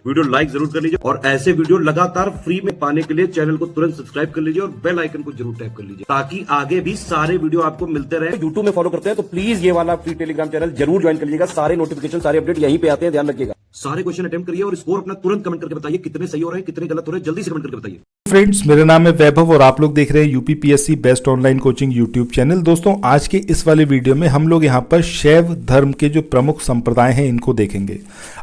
Video like जरूर कर लीजिए और ऐसे वीडियो लगातार फ्री में पाने के लिए चैनल को तुरंत सब्सक्राइब कर लीजिए और बेल आइकन को जरूर टैप कर लीजिए ताकि आगे भी सारे वीडियो आपको मिलते रहे। यूट्यूब में फॉलो करते हैं तो प्लीज ये वाला फ्री टेलीग्राम चैनल जरूर ज्वाइन कर लीजिएगा। सारे नोटिफिकेशन सारे अपडेट यहीं पे आते हैं, ध्यान रखिएगा। सारे क्वेश्चन अटेम्प्ट करिए और स्कोर अपना तुरंत कमेंट करके बताइए कितने सही हो रहे हैं कितने गलत हो रहे हैं, जल्दी से कमेंट करके बताइए। फ्रेंड्स, मेरा नाम है वैभव और आप लोग देख रहे हैं UPPSC best online coaching YouTube channel. दोस्तों, आज के इस वाले वीडियो में हम लोग यहाँ पर शैव धर्म के जो प्रमुख संप्रदाय हैं इनको देखेंगे।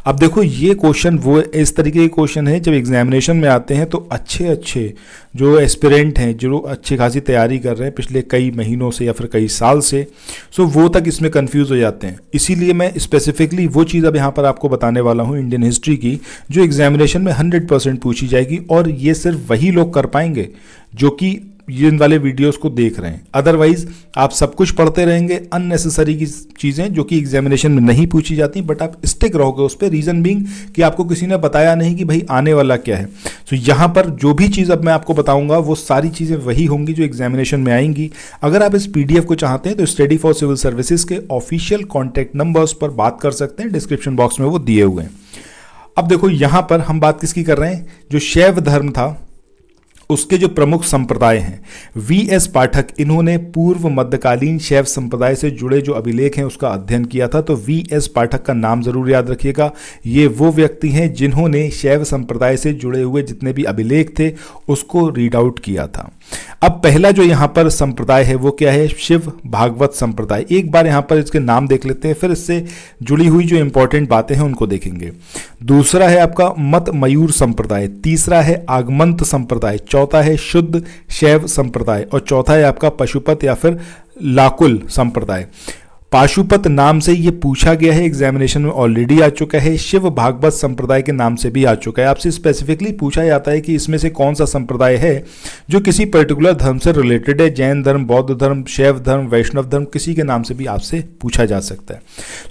अब देखो, ये क्वेश्चन वो इस तरीके के क्वेश्चन है जब एग्जामिनेशन में आते हैं तो अच्छे जो एस्पिरेंट हैं, जो अच्छी खासी तैयारी कर रहे हैं पिछले कई महीनों से या फिर कई साल से, सो वो तक इसमें कंफ्यूज हो जाते हैं। इसीलिए मैं स्पेसिफिकली वो चीज़ अब यहाँ पर आपको बताने वाला हूँ इंडियन हिस्ट्री की, जो एग्जामिनेशन में 100% पूछी जाएगी और ये सिर्फ वही लोग कर पाएंगे जो कि इन वाले वीडियोस को देख रहे हैं। अदरवाइज आप सब कुछ पढ़ते रहेंगे, अननेसेसरी की चीज़ें जो कि एग्जामिनेशन में नहीं पूछी जाती, बट आप स्टिक रहोगे उस पर। रीज़न बीइंग कि आपको किसी ने बताया नहीं कि भाई आने वाला क्या है। तो यहाँ पर जो भी चीज़ अब मैं आपको बताऊंगा वो सारी चीज़ें वही होंगी जो एग्जामिनेशन में आएंगी। अगर आप इस PDF को चाहते हैं तो स्टडी फॉर सिविल सर्विसेज के ऑफिशियल कॉन्टैक्ट नंबर्स पर बात कर सकते हैं, डिस्क्रिप्शन बॉक्स में वो दिए हुए हैं। अब देखो, यहाँ पर हम बात किसकी कर रहे हैं, जो शैव धर्म था उसके जो प्रमुख संप्रदाय हैं। VS पाठक, इन्होंने पूर्व मध्यकालीन शैव संप्रदाय से जुड़े जो अभिलेख हैं उसका अध्ययन किया था। तो VS पाठक का नाम जरूर याद रखिएगा। ये वो व्यक्ति हैं जिन्होंने शैव संप्रदाय से जुड़े हुए जितने भी अभिलेख थे उसको रीड आउट किया था। अब पहला जो यहाँ पर संप्रदाय है वो क्या है, शिव भागवत संप्रदाय। एक बार यहाँ पर इसके नाम देख लेते हैं, फिर इससे जुड़ी हुई जो इंपॉर्टेंट बातें हैं उनको देखेंगे। दूसरा है आपका मत मयूर संप्रदाय, तीसरा है आगमंत संप्रदाय, चौथा है शुद्ध शैव संप्रदाय और चौथा है आपका पशुपत या फिर लाकुल संप्रदाय। पाशुपत नाम से ये पूछा गया है, एग्जामिनेशन में ऑलरेडी आ चुका है। शिव भागवत संप्रदाय के नाम से भी आ चुका है। आपसे स्पेसिफिकली पूछा जाता है कि इसमें से कौन सा संप्रदाय है जो किसी पर्टिकुलर धर्म से रिलेटेड है। जैन धर्म, बौद्ध धर्म, शैव धर्म, वैष्णव धर्म, किसी के नाम से भी आपसे पूछा जा सकता है।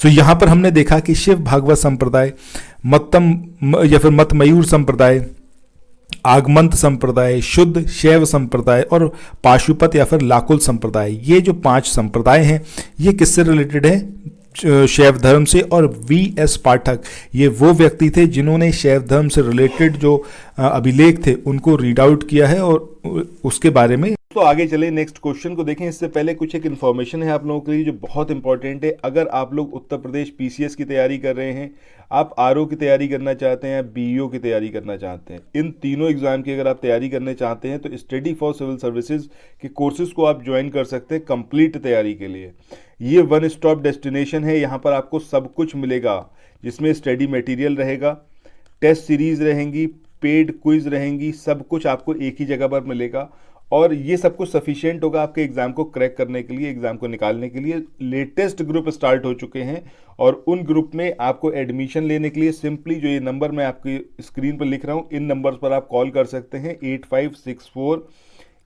सो यहाँ पर हमने देखा कि शिव भागवत संप्रदाय, मतम या फिर मत मयूर संप्रदाय, आगमंत संप्रदाय, शुद्ध शैव संप्रदाय और पाशुपत या फिर लाकुल संप्रदाय, ये जो 5 संप्रदाय हैं ये किससे रिलेटेड है, शैव धर्म से। और VS पाठक ये वो व्यक्ति थे जिन्होंने शैव धर्म से रिलेटेड जो अभिलेख थे उनको रीड आउट किया है और उसके बारे में। तो आगे चले, नेक्स्ट क्वेश्चन को देखें। इससे पहले कुछ एक इन्फॉर्मेशन है आप लोगों के लिए जो बहुत इंपॉर्टेंट है। अगर आप लोग उत्तर प्रदेश PCS की तैयारी कर रहे हैं, आप RO की तैयारी करना चाहते हैं, BEO की तैयारी करना चाहते हैं, इन तीनों एग्जाम की अगर आप तैयारी करना चाहते हैं तो स्टडी फॉर सिविल सर्विसेज के कोर्सेज को आप ज्वाइन कर सकते हैं कंप्लीट तैयारी के लिए। ये वन स्टॉप डेस्टिनेशन है। यहाँ पर आपको सब कुछ मिलेगा, जिसमें स्टडी मटेरियल रहेगा, टेस्ट सीरीज रहेंगी, पेड क्विज रहेंगी, सब कुछ आपको एक ही जगह पर मिलेगा और ये सब कुछ सफिशिएंट होगा आपके एग्जाम को क्रैक करने के लिए, एग्जाम को निकालने के लिए। लेटेस्ट ग्रुप स्टार्ट हो चुके हैं और उन ग्रुप में आपको एडमिशन लेने के लिए सिंपली जो ये नंबर मैं आपकी स्क्रीन पर लिख रहा हूँ, इन नंबर्स पर आप कॉल कर सकते हैं। 8564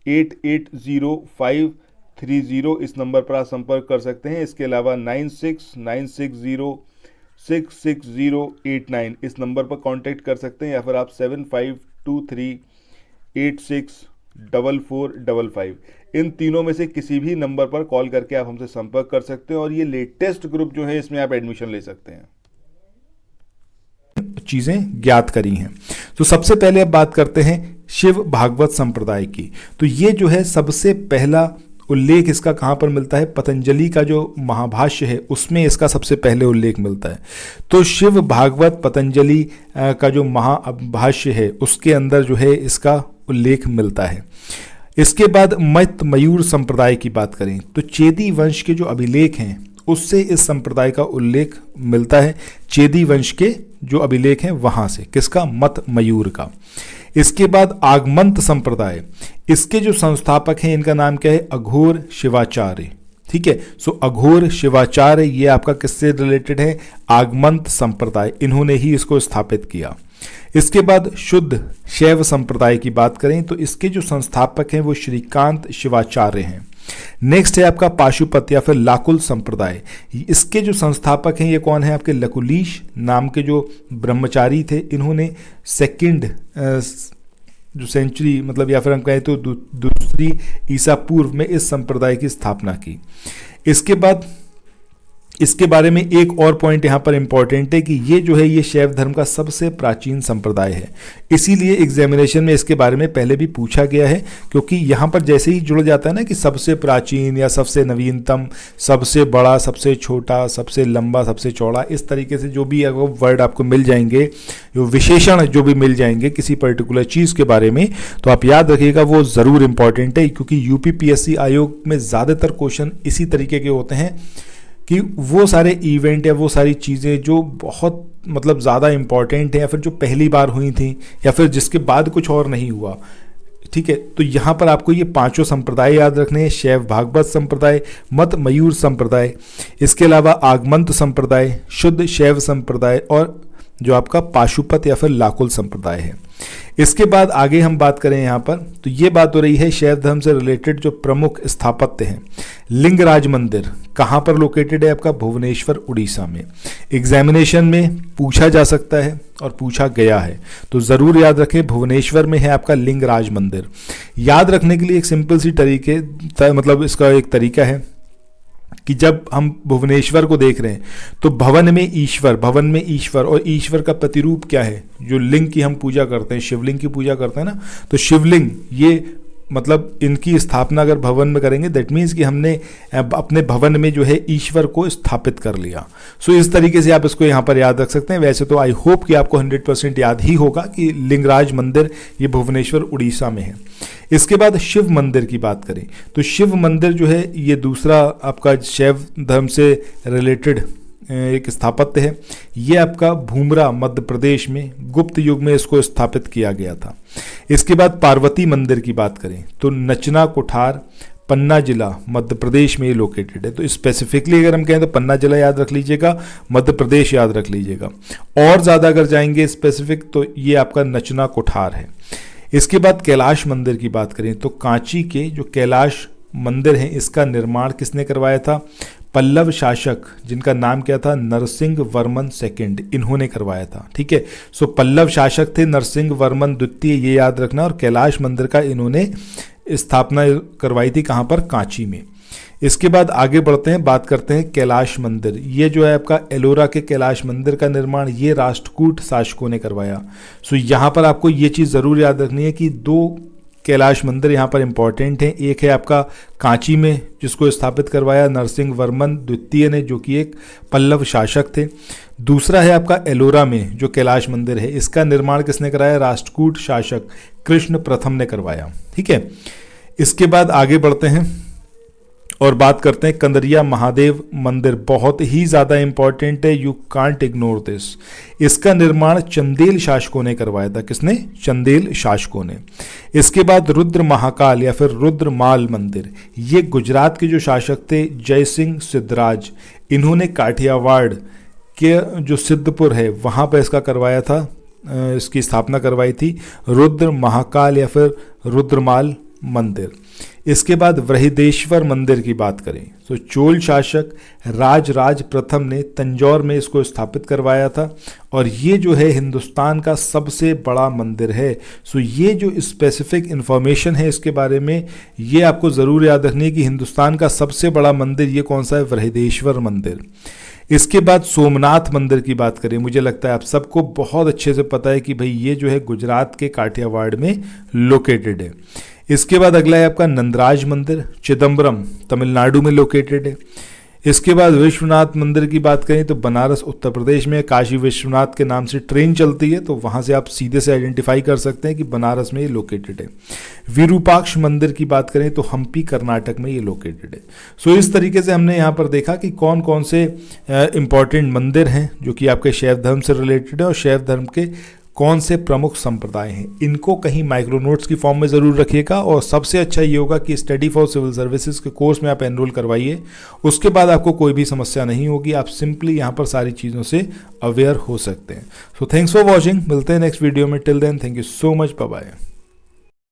880530, इस नंबर पर आप संपर्क कर सकते हैं। इसके अलावा 9696066089 इस नंबर पर कांटेक्ट कर सकते हैं, या फिर आप 7523864455 इन तीनों में से किसी भी नंबर पर कॉल करके आप हमसे संपर्क कर सकते हैं और ये लेटेस्ट ग्रुप जो है इसमें आप एडमिशन ले सकते हैं। चीजें ज्ञात करी हैं। तो सबसे पहले अब बात करते हैं शिव भागवत संप्रदाय की। तो ये जो है सबसे पहला उल्लेख इसका कहाँ पर मिलता है, पतंजलि का जो महाभाष्य है उसमें इसका सबसे पहले उल्लेख मिलता है। तो शिव भागवत पतंजलि का जो महाभाष्य है उसके अंदर जो है इसका उल्लेख मिलता है। इसके बाद मत मयूर संप्रदाय की बात करें तो चेदी वंश के जो अभिलेख हैं उससे इस संप्रदाय का उल्लेख मिलता है। चेदी वंश के जो अभिलेख हैं वहां से, किसका, मत मयूर का। इसके बाद आगमंत संप्रदाय, इसके जो संस्थापक हैं इनका नाम क्या है, अघोर शिवाचार्य। ठीक है, सो अघोर शिवाचार्य ये आपका किससे रिलेटेड है, आगमंत संप्रदाय, इन्होंने ही इसको स्थापित किया। इसके बाद शुद्ध शैव संप्रदाय की बात करें तो इसके जो संस्थापक हैं वो श्रीकांत शिवाचार्य हैं। नेक्स्ट है आपका पाशुपत या फिर लाकुल संप्रदाय। इसके जो संस्थापक हैं ये कौन है, आपके लकुलीश नाम के जो ब्रह्मचारी थे, इन्होंने सेकंड जो सेंचुरी मतलब या फिर हम कहें तो दूसरी ईसा पूर्व में इस संप्रदाय की स्थापना की। इसके बाद इसके बारे में एक और पॉइंट यहाँ पर इंपॉर्टेंट है कि ये जो है ये शैव धर्म का सबसे प्राचीन संप्रदाय है, इसीलिए एग्जामिनेशन में इसके बारे में पहले भी पूछा गया है, क्योंकि यहाँ पर जैसे ही जुड़ जाता है ना कि सबसे प्राचीन या सबसे नवीनतम, सबसे बड़ा, सबसे छोटा, सबसे लंबा, सबसे चौड़ा, इस तरीके से जो भी वर्ड आपको मिल जाएंगे, जो विशेषण जो भी मिल जाएंगे किसी पर्टिकुलर चीज़ के बारे में, तो आप याद रखिएगा वो ज़रूर इंपॉर्टेंट है, क्योंकि यूपीपीएससी आयोग में ज़्यादातर क्वेश्चन इसी तरीके के होते हैं कि वो सारे इवेंट या वो सारी चीज़ें जो बहुत मतलब ज़्यादा इम्पॉर्टेंट हैं, या फिर जो पहली बार हुई थी, या फिर जिसके बाद कुछ और नहीं हुआ, ठीक है। तो यहाँ पर आपको ये पांचों संप्रदाय याद रखने हैं: शैव भागवत संप्रदाय, मत मयूर संप्रदाय, इसके अलावा आगमंत संप्रदाय, शुद्ध शैव संप्रदाय, और जो आपका पाशुपत या फिर लाकुल संप्रदाय है। इसके बाद आगे हम बात करें यहाँ पर, तो ये बात हो रही है शैव धर्म से रिलेटेड जो प्रमुख स्थापत्य हैं। लिंगराज मंदिर कहाँ पर लोकेटेड है? आपका भुवनेश्वर उड़ीसा में। एग्जामिनेशन में पूछा जा सकता है और पूछा गया है, तो ज़रूर याद रखें भुवनेश्वर में है आपका लिंगराज मंदिर। याद रखने के लिए एक सिंपल सी तरीके मतलब इसका एक तरीका है कि जब हम भुवनेश्वर को देख रहे हैं तो भवन में ईश्वर, और ईश्वर का प्रतिरूप क्या है? जो लिंग की हम पूजा करते हैं, शिवलिंग की पूजा करते हैं ना, तो शिवलिंग ये मतलब इनकी स्थापना अगर भवन में करेंगे, दैट मीन्स कि हमने अपने भवन में जो है ईश्वर को स्थापित कर लिया। सो इस तरीके से आप इसको यहाँ पर याद रख सकते हैं। वैसे तो आई होप कि आपको 100% याद ही होगा कि लिंगराज मंदिर ये भुवनेश्वर उड़ीसा में है। इसके बाद शिव मंदिर की बात करें तो शिव मंदिर जो है ये दूसरा आपका शैव धर्म से रिलेटेड एक स्थापत्य है। ये आपका भूमरा मध्य प्रदेश में गुप्त युग में इसको स्थापित किया गया था। इसके बाद पार्वती मंदिर की बात करें तो नचना कोठार, पन्ना जिला, मध्य प्रदेश में ये लोकेटेड है। तो स्पेसिफिकली अगर हम कहें तो पन्ना जिला याद रख लीजिएगा, मध्य प्रदेश याद रख लीजिएगा। और ज़्यादा अगर जाएंगे स्पेसिफिक तो ये आपका नचना कोठार है। इसके बाद कैलाश मंदिर की बात करें तो कांची के जो कैलाश मंदिर है इसका निर्माण किसने करवाया था? पल्लव शासक जिनका नाम क्या था? नरसिंह वर्मन सेकंड, इन्होंने करवाया था। ठीक है, सो पल्लव शासक थे नरसिंह वर्मन द्वितीय, ये याद रखना। और कैलाश मंदिर का इन्होंने स्थापना करवाई थी कहाँ पर? कांची में। इसके बाद आगे बढ़ते हैं, बात करते हैं कैलाश मंदिर। ये जो है आपका एलोरा के कैलाश मंदिर का निर्माण ये राष्ट्रकूट शासकों ने करवाया। सो यहाँ पर आपको ये चीज़ ज़रूर याद रखनी है कि दो कैलाश मंदिर यहाँ पर इंपॉर्टेंट हैं। एक है आपका कांची में जिसको स्थापित करवाया नरसिंह वर्मन द्वितीय ने, जो कि एक पल्लव शासक थे। दूसरा है आपका एलोरा में जो कैलाश मंदिर है, इसका निर्माण किसने कराया? राष्ट्रकूट शासक कृष्ण प्रथम ने करवाया। ठीक है, इसके बाद आगे बढ़ते हैं और बात करते हैं कंदरिया महादेव मंदिर। बहुत ही ज़्यादा इंपॉर्टेंट है, यू कांट इग्नोर दिस। इसका निर्माण चंदेल शासकों ने करवाया था। किसने? चंदेल शासकों ने। इसके बाद रुद्र महाकाल या फिर रुद्रमाल मंदिर, ये गुजरात के जो शासक थे जयसिंह सिद्धराज, इन्होंने काठियावाड़ के जो सिद्धपुर है वहाँ पर इसका करवाया था, इसकी स्थापना करवाई थी रुद्र महाकाल या फिर रुद्रमाल मंदिर। इसके बाद वृहदेश्वर मंदिर की बात करें तो चोल शासक राजराज प्रथम ने तंजौर में इसको स्थापित करवाया था, और ये जो है हिंदुस्तान का सबसे बड़ा मंदिर है। सो ये जो स्पेसिफिक इंफॉर्मेशन है इसके बारे में ये आपको ज़रूर याद रखनी है कि हिंदुस्तान का सबसे बड़ा मंदिर ये कौन सा है? वृहदेश्वर मंदिर। इसके बाद सोमनाथ मंदिर की बात करें, मुझे लगता है आप सबको बहुत अच्छे से पता है कि भाई ये जो है गुजरात के काठियावाड़ में लोकेटेड है। इसके बाद अगला है आपका नंदराज मंदिर, चिदम्बरम तमिलनाडु में लोकेटेड है। इसके बाद विश्वनाथ मंदिर की बात करें तो बनारस उत्तर प्रदेश में, काशी विश्वनाथ के नाम से ट्रेन चलती है तो वहाँ से आप सीधे से आइडेंटिफाई कर सकते हैं कि बनारस में ये लोकेटेड है। विरूपाक्ष मंदिर की बात करें तो हम्पी कर्नाटक में ये लोकेटेड है। सो इस तरीके से हमने यहाँ पर देखा कि कौन कौन से इंपॉर्टेंट मंदिर हैं जो कि आपके शैव धर्म से रिलेटेड है और शैव धर्म के कौन से प्रमुख संप्रदाय हैं। इनको कहीं माइक्रो नोट्स की फॉर्म में ज़रूर रखिएगा, और सबसे अच्छा ये होगा कि स्टडी फॉर सिविल सर्विसेज के कोर्स में आप एनरोल करवाइए। उसके बाद आपको कोई भी समस्या नहीं होगी, आप सिंपली यहाँ पर सारी चीज़ों से अवेयर हो सकते हैं। सो थैंक्स फॉर वॉचिंग, मिलते हैं नेक्स्ट वीडियो में। Till then thank you so much, bye bye.